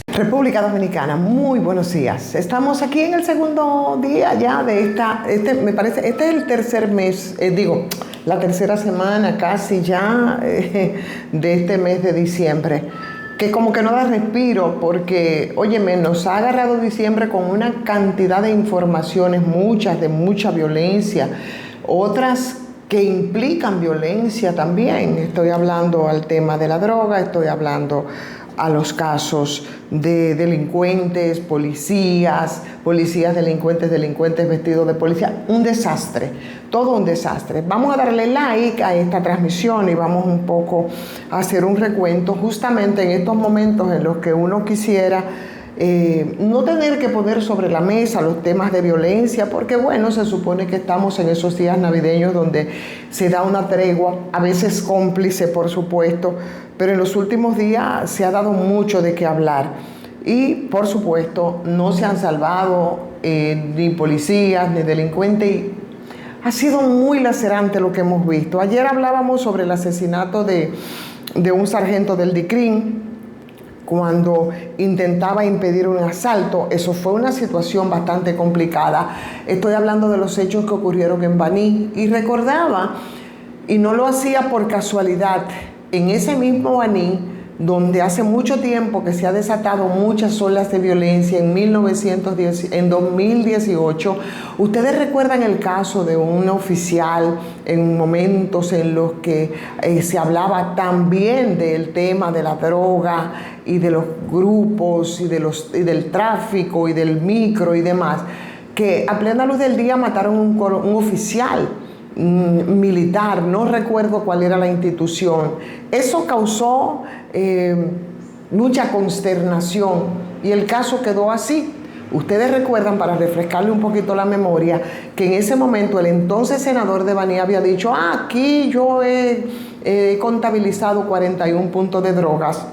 República Dominicana, muy buenos días. Estamos aquí en el segundo día ya de me parece, este es el tercer mes, la tercera semana casi ya de este mes de diciembre, que como que no da respiro porque, óyeme, nos ha agarrado diciembre con una cantidad de informaciones, muchas de mucha violencia, otras que implican violencia también. Estoy hablando al tema de la droga, estoy hablando a los casos de delincuentes, policías delincuentes vestidos de policía. Un desastre, todo un desastre. Vamos a darle like a esta transmisión y vamos un poco a hacer un recuento justamente en estos momentos en los que uno quisiera no tener que poner sobre la mesa los temas de violencia, porque bueno, se supone que estamos en esos días navideños donde se da una tregua, a veces cómplice por supuesto, pero en los últimos días se ha dado mucho de qué hablar y por supuesto no se han salvado ni policías ni delincuentes y ha sido muy lacerante lo que hemos visto. Ayer hablábamos sobre el asesinato de un sargento del DICRIN cuando intentaba impedir un asalto. Eso fue una situación bastante complicada. Estoy hablando de los hechos que ocurrieron en Baní y recordaba, y no lo hacía por casualidad, en ese mismo Baní, donde hace mucho tiempo que se ha desatado muchas olas de violencia en 2018, ustedes recuerdan el caso de un oficial en momentos en los que se hablaba también del tema de la droga y de los grupos y del tráfico y del micro y demás, que a plena luz del día mataron un oficial militar, no recuerdo cuál era la institución. Eso causó mucha consternación y el caso quedó así. Ustedes recuerdan, para refrescarle un poquito la memoria, que en ese momento el entonces senador de Baní había dicho: aquí yo he contabilizado 41 puntos de drogas,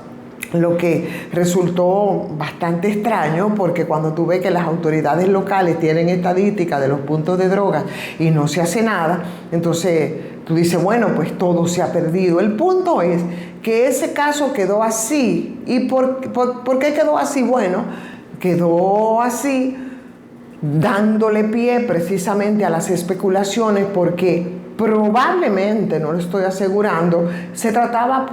lo que resultó bastante extraño porque cuando tú ves que las autoridades locales tienen estadística de los puntos de droga y no se hace nada, entonces tú dices, bueno, pues todo se ha perdido. El punto es que ese caso quedó así. ¿Y por qué quedó así? Bueno, quedó así dándole pie precisamente a las especulaciones porque probablemente, no lo estoy asegurando, se trataba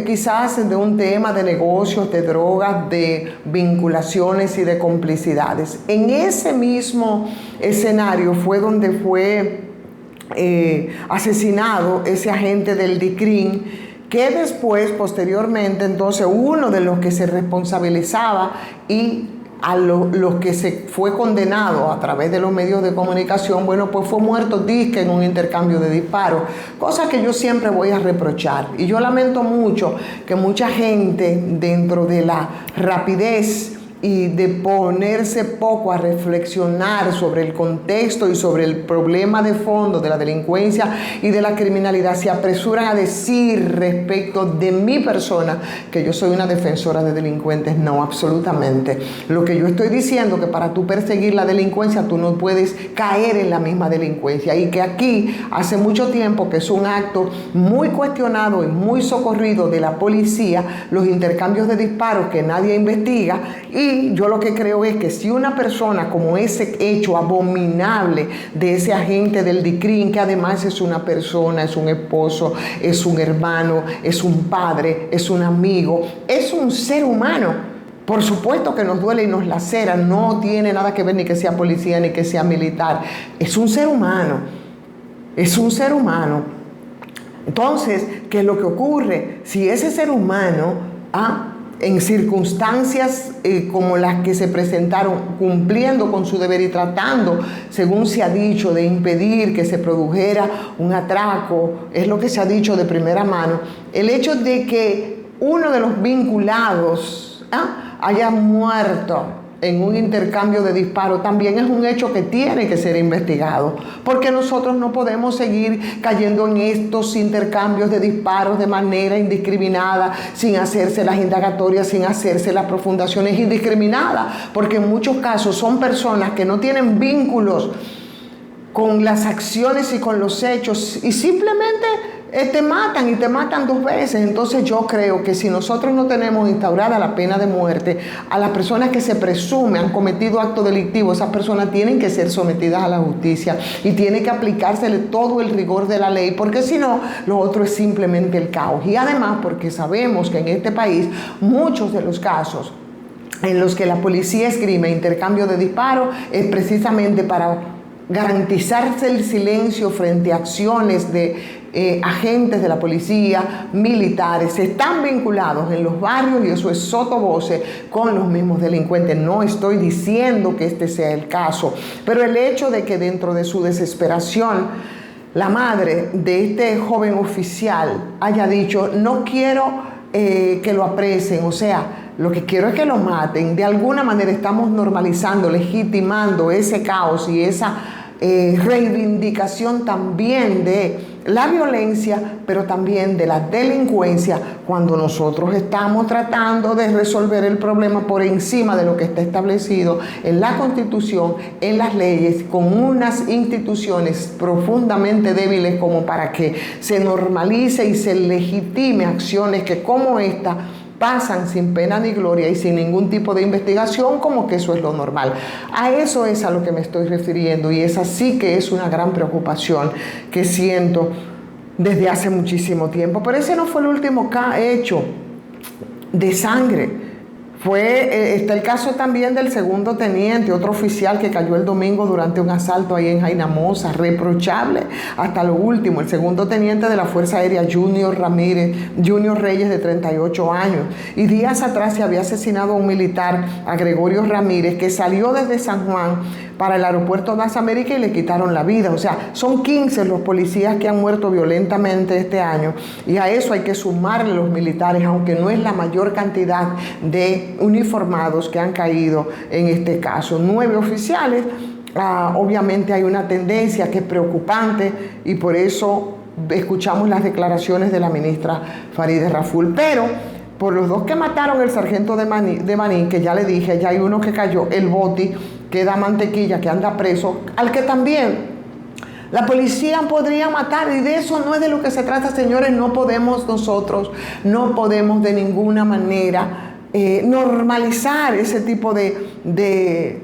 quizás de un tema de negocios, de drogas, de vinculaciones y de complicidades. En ese mismo escenario fue donde fue asesinado ese agente del DICRIN, que después, posteriormente, entonces uno de los que se responsabilizaba y a los que se fue condenado a través de los medios de comunicación, bueno, pues fue muerto disque en un intercambio de disparos, cosa que yo siempre voy a reprochar. Y yo lamento mucho que mucha gente, dentro de la rapidez y de ponerse poco a reflexionar sobre el contexto y sobre el problema de fondo de la delincuencia y de la criminalidad, se apresuran a decir respecto de mi persona que yo soy una defensora de delincuentes. No, absolutamente. Lo que yo estoy diciendo que para tú perseguir la delincuencia tú no puedes caer en la misma delincuencia y que aquí hace mucho tiempo que es un acto muy cuestionado y muy socorrido de la policía, los intercambios de disparos que nadie investiga. Y yo lo que creo es que si una persona, como ese hecho abominable de ese agente del DICRIN, que además es una persona, es un esposo, es un hermano, es un padre, es un amigo, es un ser humano, por supuesto que nos duele y nos lacera, no tiene nada que ver ni que sea policía ni que sea militar, es un ser humano, es un ser humano. Entonces, ¿qué es lo que ocurre? Si ese ser humano en circunstancias como las que se presentaron, cumpliendo con su deber y tratando, según se ha dicho, de impedir que se produjera un atraco, es lo que se ha dicho de primera mano, el hecho de que uno de los vinculados haya muerto en un intercambio de disparos también es un hecho que tiene que ser investigado, porque nosotros no podemos seguir cayendo en estos intercambios de disparos de manera indiscriminada, sin hacerse las indagatorias, sin hacerse las profundaciones indiscriminadas, porque en muchos casos son personas que no tienen vínculos con las acciones y con los hechos, y simplemente te matan, y te matan 2 veces. Entonces yo creo que si nosotros no tenemos instaurada la pena de muerte a las personas que se presumen han cometido actos delictivos, esas personas tienen que ser sometidas a la justicia y tiene que aplicársele todo el rigor de la ley, porque si no, lo otro es simplemente el caos. Y además porque sabemos que en este país muchos de los casos en los que la policía esgrime intercambio de disparos es precisamente para garantizarse el silencio frente a acciones de agentes de la policía, militares, están vinculados en los barrios, y eso es sotovoce, con los mismos delincuentes. No estoy diciendo que este sea el caso, pero el hecho de que dentro de su desesperación la madre de este joven oficial haya dicho: no quiero que lo apresen, o sea, lo que quiero es que lo maten. De alguna manera estamos normalizando, legitimando ese caos y esa reivindicación también de la violencia, pero también de la delincuencia, cuando nosotros estamos tratando de resolver el problema por encima de lo que está establecido en la Constitución, en las leyes, con unas instituciones profundamente débiles como para que se normalice y se legitime acciones que como esta pasan sin pena ni gloria y sin ningún tipo de investigación, como que eso es lo normal. A eso es a lo que me estoy refiriendo, y esa sí que es una gran preocupación que siento desde hace muchísimo tiempo. Pero ese no fue el último hecho de sangre. Está el caso también del segundo teniente, otro oficial que cayó el domingo durante un asalto ahí en Jainamosa, reprochable hasta lo último. El segundo teniente de la Fuerza Aérea, Junior Reyes, de 38 años. Y días atrás se había asesinado a un militar, a Gregorio Ramírez, que salió desde San Juan para el aeropuerto de las Américas y le quitaron la vida. O sea, son 15 los policías que han muerto violentamente este año, y a eso hay que sumarle los militares, aunque no es la mayor cantidad de uniformados que han caído en este caso. 9 oficiales. Obviamente hay una tendencia que es preocupante, y por eso escuchamos las declaraciones de la ministra Farideh Raful. Pero por los 2 que mataron, el sargento de Maní, que ya le dije, ya hay uno que cayó, el Boti, que da mantequilla, que anda preso, al que también la policía podría matar, y de eso no es de lo que se trata, señores. No podemos de ninguna manera normalizar ese tipo de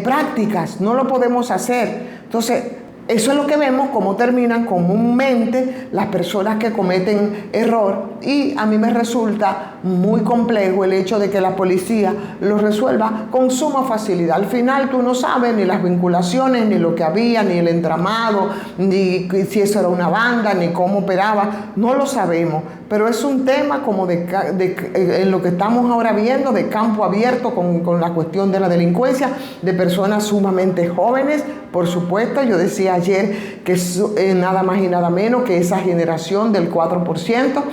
prácticas, no lo podemos hacer. Entonces, eso es lo que vemos, cómo terminan comúnmente las personas que cometen error, y a mí me resulta muy complejo el hecho de que la policía lo resuelva con suma facilidad. Al final tú no sabes ni las vinculaciones, ni lo que había, ni el entramado, ni si eso era una banda, ni cómo operaba, no lo sabemos. Pero es un tema como en lo que estamos ahora viendo, de campo abierto con la cuestión de la delincuencia, de personas sumamente jóvenes. Por supuesto, yo decía ayer que es nada más y nada menos que esa generación del 4%.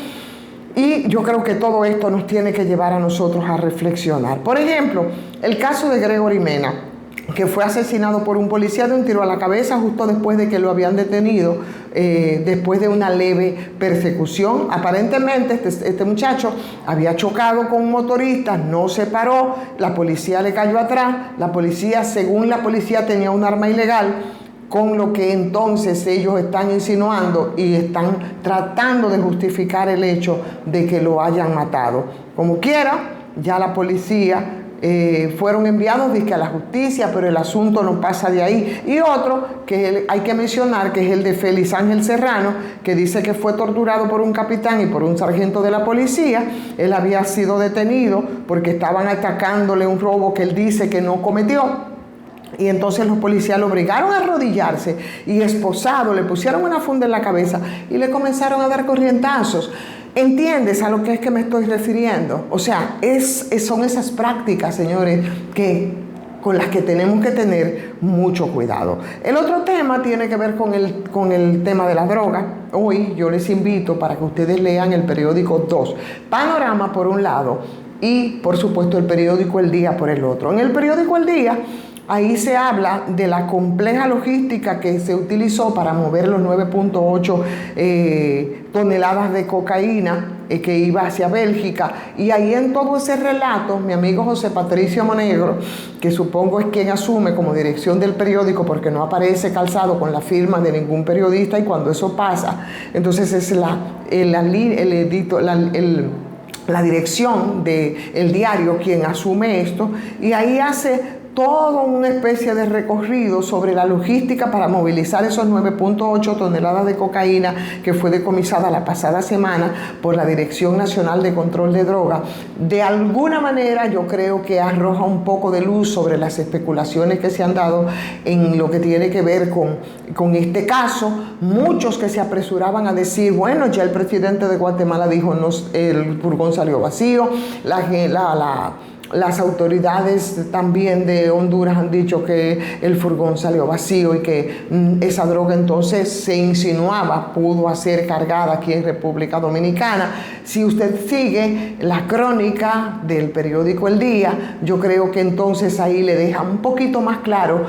Y yo creo que todo esto nos tiene que llevar a nosotros a reflexionar. Por ejemplo, el caso de Gregory Mena, que fue asesinado por un policía de un tiro a la cabeza justo después de que lo habían detenido, después de una leve persecución. Aparentemente este muchacho había chocado con un motorista, no se paró, la policía le cayó atrás, según la policía tenía un arma ilegal, con lo que entonces ellos están insinuando y están tratando de justificar el hecho de que lo hayan matado. Como quiera, ya la policía fueron enviados a la justicia, pero el asunto no pasa de ahí. Y otro que hay que mencionar, que es el de Félix Ángel Serrano, que dice que fue torturado por un capitán y por un sargento de la policía. Él había sido detenido porque estaban atacándole un robo que él dice que no cometió. Y entonces los policías lo obligaron a arrodillarse y esposado, le pusieron una funda en la cabeza y le comenzaron a dar corrientazos. ¿Entiendes a lo que es que me estoy refiriendo? O sea, son esas prácticas, señores, con las que tenemos que tener mucho cuidado. El otro tema tiene que ver con el tema de la droga. Hoy yo les invito para que ustedes lean el periódico 2, Panorama por un lado, y por supuesto el periódico El Día por el otro. En el periódico El Día ahí se habla de la compleja logística que se utilizó para mover los 9.8 toneladas de cocaína que iba hacia Bélgica. Y ahí en todo ese relato, mi amigo José Patricio Monegro, que supongo es quien asume como dirección del periódico, porque no aparece calzado con la firma de ningún periodista, y cuando eso pasa, entonces es la dirección del diario quien asume esto, y ahí hace toda una especie de recorrido sobre la logística para movilizar esos 9.8 toneladas de cocaína que fue decomisada la pasada semana por la Dirección Nacional de Control de Drogas. De alguna manera yo creo que arroja un poco de luz sobre las especulaciones que se han dado en lo que tiene que ver con este caso. Muchos que se apresuraban a decir, bueno, ya el presidente de Guatemala dijo, no, el furgón salió vacío, las autoridades también de Honduras han dicho que el furgón salió vacío y que esa droga entonces se insinuaba pudo ser cargada aquí en República Dominicana. Si usted sigue la crónica del periódico El Día, yo creo que entonces ahí le deja un poquito más claro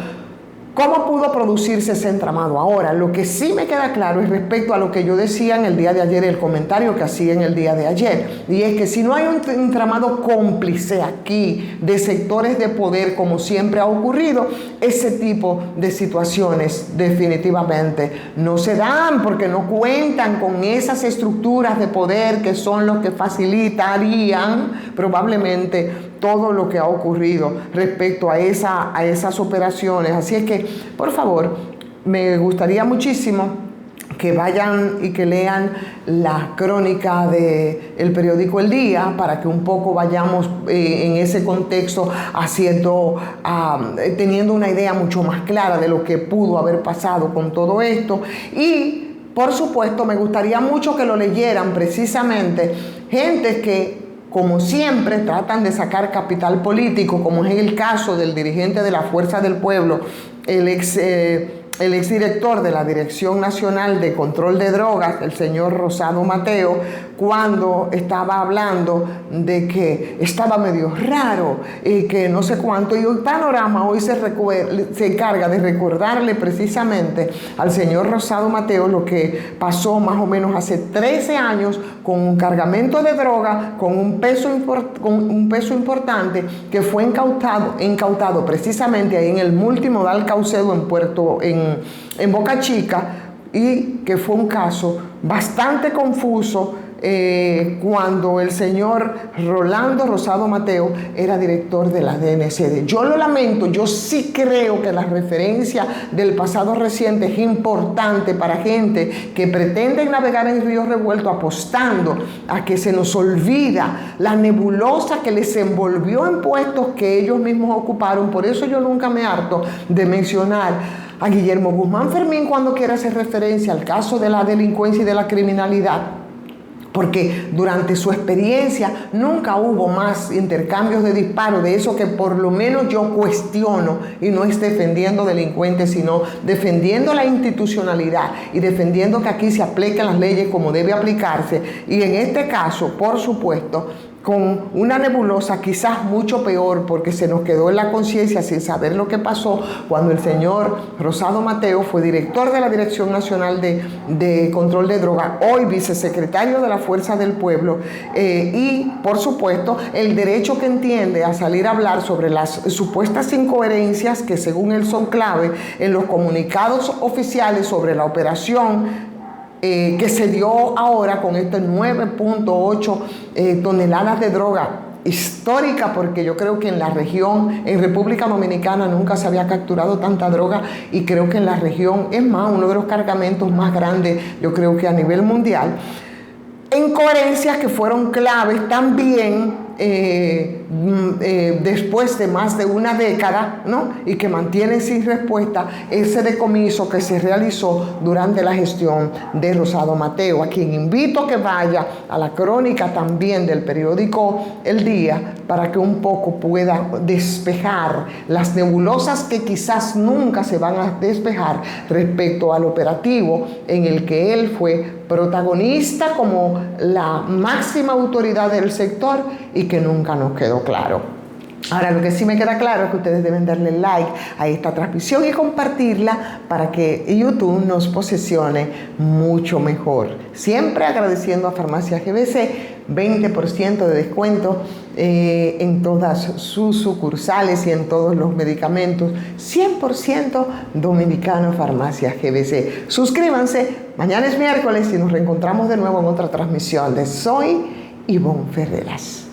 ¿cómo pudo producirse ese entramado? Ahora, lo que sí me queda claro es respecto a lo que yo decía en el día de ayer, el comentario que hacía en el día de ayer, y es que si no hay un entramado cómplice aquí de sectores de poder, como siempre ha ocurrido, ese tipo de situaciones definitivamente no se dan, porque no cuentan con esas estructuras de poder que son los que facilitarían probablemente todo lo que ha ocurrido respecto a esas operaciones. Así es que, por favor, me gustaría muchísimo que vayan y que lean la crónica del periódico El Día para que un poco vayamos en ese contexto teniendo una idea mucho más clara de lo que pudo haber pasado con todo esto. Y, por supuesto, me gustaría mucho que lo leyeran precisamente gente que, como siempre, tratan de sacar capital político, como es el caso del dirigente de la Fuerza del Pueblo, el exdirector de la Dirección Nacional de Control de Drogas, el señor Rosado Mateo, cuando estaba hablando de que estaba medio raro y que no sé cuánto, y el Panorama hoy se encarga de recordarle precisamente al señor Rosado Mateo lo que pasó más o menos hace 13 años con un cargamento de droga, con un peso importante que fue incautado precisamente ahí en el Multimodal Caucedo en Boca Chica, y que fue un caso bastante confuso cuando el señor Rolando Rosado Mateo era director de la DNCD. Yo lo lamento, yo sí creo que la referencia del pasado reciente es importante para gente que pretende navegar en río revuelto apostando a que se nos olvida la nebulosa que les envolvió en puestos que ellos mismos ocuparon. Por eso yo nunca me harto de mencionar a Guillermo Guzmán Fermín cuando quiere hacer referencia al caso de la delincuencia y de la criminalidad, porque durante su experiencia nunca hubo más intercambios de disparos, de eso que por lo menos yo cuestiono, y no es defendiendo delincuentes, sino defendiendo la institucionalidad y defendiendo que aquí se apliquen las leyes como debe aplicarse. Y en este caso, por supuesto, con una nebulosa quizás mucho peor, porque se nos quedó en la conciencia sin saber lo que pasó cuando el señor Rosado Mateo fue director de la Dirección Nacional de Control de Drogas, hoy vicesecretario de la Fuerza del Pueblo, y por supuesto el derecho que entiende a salir a hablar sobre las supuestas incoherencias que según él son clave en los comunicados oficiales sobre la operación que se dio ahora con estas 9.8 toneladas de droga histórica, porque yo creo que en la región, en República Dominicana, nunca se había capturado tanta droga, y creo que en la región es más, uno de los cargamentos más grandes, yo creo que a nivel mundial. Incoherencias que fueron claves también después de más de una década, ¿no? Y que mantienen sin respuesta ese decomiso que se realizó durante la gestión de Rosado Mateo, a quien invito a que vaya a la crónica también del periódico El Día para que un poco pueda despejar las nebulosas que quizás nunca se van a despejar respecto al operativo en el que él fue protagonista como la máxima autoridad del sector y que nunca nos quedó claro. Ahora, lo que sí me queda claro es que ustedes deben darle like a esta transmisión y compartirla para que YouTube nos posicione mucho mejor. Siempre agradeciendo a Farmacia GBC, 20% de descuento en todas sus sucursales y en todos los medicamentos. 100% dominicano Farmacia GBC. Suscríbanse, mañana es miércoles y nos reencontramos de nuevo en otra transmisión de Soy Ivonne Ferreras.